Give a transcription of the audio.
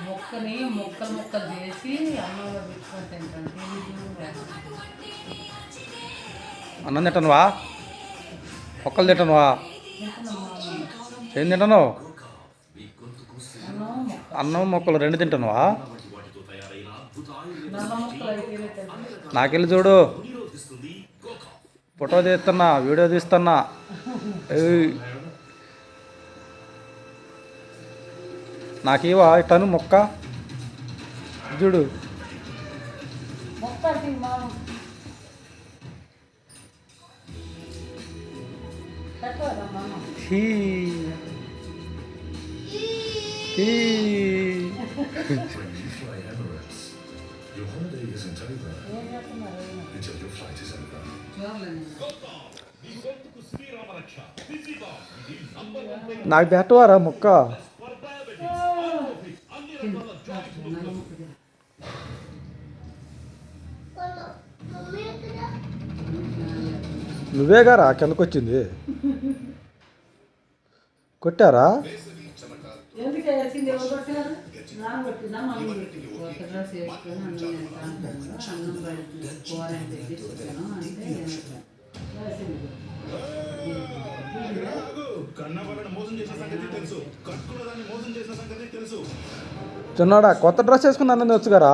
ముక్కని ముక్కలు ముక్కలు చేసి అన్నంలో పెట్టుకొని తింటాను. అన్నం తింటానువా? మొక్కలు తింటానువా? ఏం తింటాను? అన్నం మొక్కలు రెండు తింటానువా? నాకెళ్ళి చూడు, ఫోటో తీస్తున్నా, వీడియో తీస్తున్నా. నాకేవా ఇట్టను మొక్క చూడు. నాకు పెట్టవారా మొక్క? నువ్వేగారా కిందకొచ్చింది? కొట్టారా? చిన్నాడా కొత్త డ్రెస్ వేసుకుని అన్నది వచ్చు గారా?